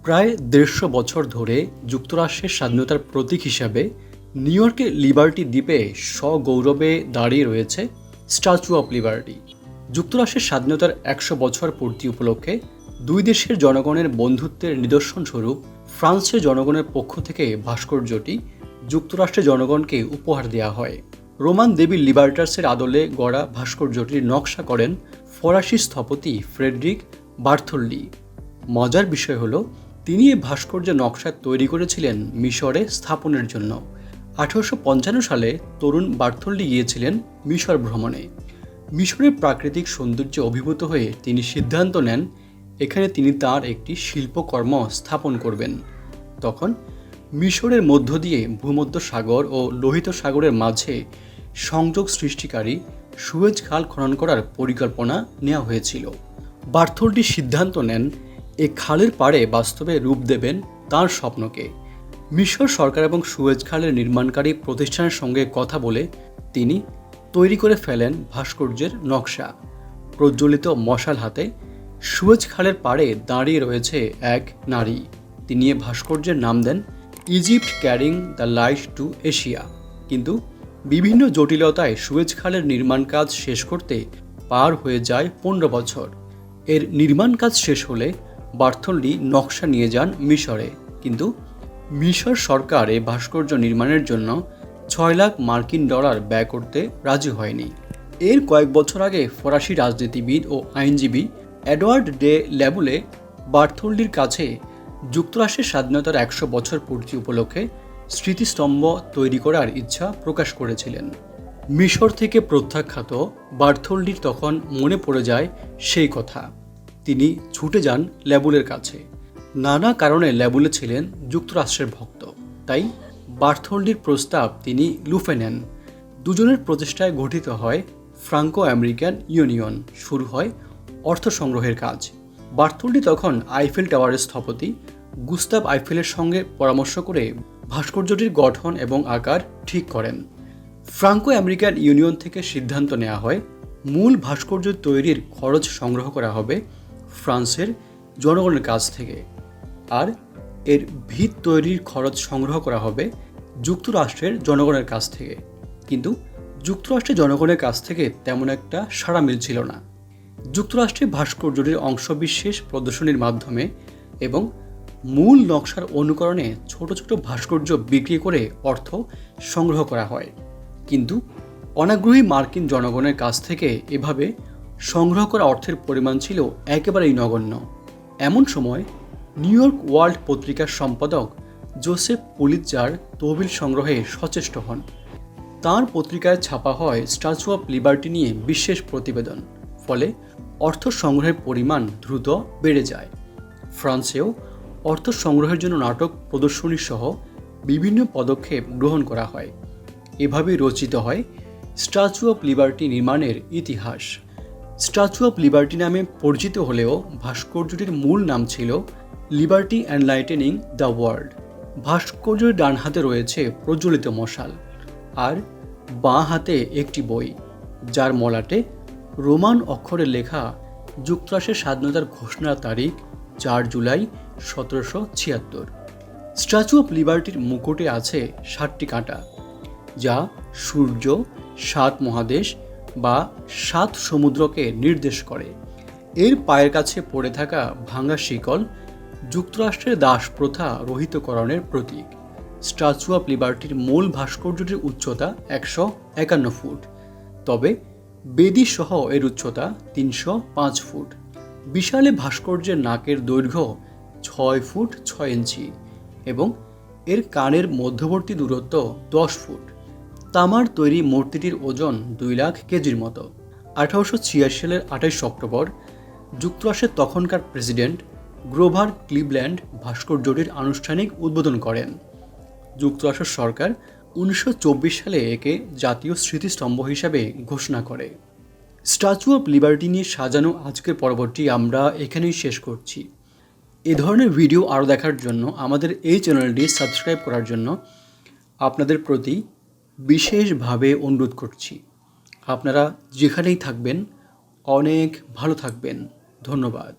প্রায় ১৫০ বছর ধরে যুক্তরাষ্ট্রের স্বাধীনতার প্রতীক হিসাবে নিউ ইয়র্কের লিবার্টি দ্বীপে সগৌরবে দাঁড়িয়ে রয়েছে স্ট্যাচু অফ লিবার্টি। যুক্তরাষ্ট্রের স্বাধীনতার ১০০ বছর পূর্তি উপলক্ষে দুই দেশের জনগণের বন্ধুত্বের নিদর্শন স্বরূপ ফ্রান্সের জনগণের পক্ষ থেকে ভাস্কর্যটি যুক্তরাষ্ট্রের জনগণকে উপহার দেওয়া হয়। রোমান দেবী লিবার্টাসের আদলে গড়া ভাস্কর্যটির নকশা করেন ফরাসি স্থপতি ফ্রেডরিক বার্থোল্ডি। মজার বিষয় হলো, তিনি এই ভাস্কর্য নকশা তৈরি করেছিলেন মিশরে স্থাপনের জন্য। 1855 সালে তরুণ বার্থোল্ডি গিয়েছিলেন মিশর ভ্রমণে। মিশরের প্রাকৃতিক সৌন্দর্যে অভিভূত হয়ে তিনি সিদ্ধান্ত নেন এখানে তিনি তার একটি শিল্পকর্ম স্থাপন করবেন। তখন মিশরের মধ্য দিয়ে ভূমধ্য সাগর ও লোহিত সাগরের মাঝে সংযোগ সৃষ্টিকারী সুয়েজ খাল খনন করার পরিকল্পনা নেওয়া হয়েছিল। বার্থোল্ডি সিদ্ধান্ত নেন এই খালের পাড়ে বাস্তবে রূপ দেবেন তাঁর স্বপ্নকে। মিশর সরকার এবং সুয়েজ খালের নির্মাণকারী প্রতিষ্ঠানের সঙ্গে কথা বলে তিনি তৈরি করে ফেলেন ভাস্কর্যের নকশা। প্রজ্বলিত মশাল হাতে সুয়েজ খালের পাড়ে দাঁড়িয়ে রয়েছে এক নারী। তিনি এ ভাস্কর্যের নাম দেন Egypt carrying the light to Asia. কিন্তু বিভিন্ন জটিলতায় সুয়েজ খালের নির্মাণ কাজ শেষ করতে পার হয়ে যায় 15 বছর। এর নির্মাণ কাজ শেষ হলে বার্থোল্ডি নকশা নিয়ে যান মিশরে, কিন্তু মিশর সরকার এই ভাস্কর্য নির্মাণের জন্য $6 লাখ মার্কিন ব্যয় করতে রাজি হয়নি। এর কয়েক বছর আগে ফরাসি রাজনীতিবিদ ও আইনজীবী এডওয়ার্ড ডে ল্যাবুলে বার্থোল্ডির কাছে যুক্তরাষ্ট্রের স্বাধীনতার 100 বছর পূর্তি উপলক্ষে স্মৃতিস্তম্ভ তৈরি করার ইচ্ছা প্রকাশ করেছিলেন। মিশর থেকে প্রত্যাখ্যাত বার্থোল্ডির তখন মনে পড়ে যায় সেই কথা। তিনি ছুটে যান ল্যাবুলের কাছে। নানা কারণে ল্যাবুলে ছিলেন যুক্তরাষ্ট্রের ভক্ত, তাই বার্থোল্ডির প্রস্তাব তিনি লুফে নেন। দুজনের প্রচেষ্টায় গঠিত হয় ফ্রাঙ্কো আমেরিকান ইউনিয়ন। শুরু হয় অর্থ সংগ্রহের কাজ। বার্থোল্ডি তখন আইফেল টাওয়ারের স্থপতি গুস্তাভ আইফেলের সঙ্গে পরামর্শ করে ভাস্কর্যটির গঠন এবং আকার ঠিক করেন। ফ্রাঙ্কো আমেরিকান ইউনিয়ন থেকে সিদ্ধান্ত নেওয়া হয় মূল ভাস্কর্য তৈরির খরচ সংগ্রহ করা হবে ফ্রান্সের জনগণের কাছ থেকে, আর এর ভিত তৈরির খরচ সংগ্রহ করা হবে যুক্তরাষ্ট্রের জনগণের কাছ থেকে। কিন্তু যুক্তরাষ্ট্রের জনগণের কাছ থেকে তেমন একটা সাড়া মিলছিল না। যুক্তরাষ্ট্রে ভাস্কর্যটির অংশবিশেষ প্রদর্শনীর মাধ্যমে এবং মূল নকশার অনুকরণে ছোট ছোট ভাস্কর্য বিক্রি করে অর্থ সংগ্রহ করা হয়, কিন্তু অনাগ্রহী মার্কিন জনগণের কাছ থেকে এভাবে সংগ্রহ করা অর্থের পরিমাণ ছিল একেবারেই নগণ্য। এমন সময় নিউ ইয়র্ক ওয়ার্ল্ড পত্রিকার সম্পাদক জোসেফ পুলিৎজার তহবিল সংগ্রহে সচেষ্ট হন। তাঁর পত্রিকায় ছাপা হয় স্ট্যাচু অফ লিবার্টি নিয়ে বিশেষ প্রতিবেদন। ফলে অর্থ সংগ্রহের পরিমাণ দ্রুত বেড়ে যায়। ফ্রান্সেও অর্থ সংগ্রহের জন্য নাটক প্রদর্শনী সহ বিভিন্ন পদক্ষেপ গ্রহণ করা হয়। এভাবেই রচিত হয় স্ট্যাচু অফ লিবার্টি নির্মাণের ইতিহাস। স্ট্যাচু অফ লিবার্টি নামে পরিচিত হলেও ভাস্কর্যটির মূল নাম ছিল লিবার্টি এনলাইটেনিং দ্য ওয়ার্ল্ড। ভাস্কর্যের ডান হাতে রয়েছে প্রজ্বলিত মশাল, আর বাঁ হাতে একটি বই, যার মলাটে রোমান অক্ষরে লেখা যুক্তরাষ্ট্রের স্বাধীনতার ঘোষণার তারিখ 4 জুলাই 1776। স্ট্যাচু অফ লিবার্টির মুকুটে আছে 7টি কাঁটা, যা সূর্য, 7 মহাদেশ বা 7 সমুদ্রকে নির্দেশ করে। এর পায়ের কাছে পড়ে থাকা ভাঙা শিকল যুক্তরাষ্ট্রের দাস প্রথা রহিতকরণের প্রতীক। স্ট্যাচু অফ লিবার্টির মূল ভাস্কর্যটির উচ্চতা 151 ফুট, তবে বেদি সহ এর উচ্চতা 305 ফুট। বিশাল ভাস্কর্যের নাকের দৈর্ঘ্য 6 ফুট 6 ইঞ্চি এবং এর কানের মধ্যবর্তী দূরত্ব 10 ফুট। তামার তৈরি মূর্তিটির ওজন 2 লাখ কেজির মতো। 1886 সালের 28 অক্টোবর যুক্তরাষ্ট্রের তখনকার প্রেসিডেন্ট গ্রোভার ক্লিভল্যান্ড ভাস্কর্যটির আনুষ্ঠানিক উদ্বোধন করেন। যুক্তরাষ্ট্র সরকার 1924 সালে একে জাতীয় স্মৃতিস্তম্ভ হিসাবে ঘোষণা করে। স্ট্যাচু অফ লিবার্টি নিয়ে সাজানো আজকের পর্বটি আমরা এখানেই শেষ করছি। এ ধরনের ভিডিও আরও দেখার জন্য আমাদের এই চ্যানেলটি সাবস্ক্রাইব করার জন্য আপনাদের প্রতি বিশেষভাবে অনুরোধ করছি। আপনারা যেখানেই থাকবেন অনেক ভালো থাকবেন। ধন্যবাদ।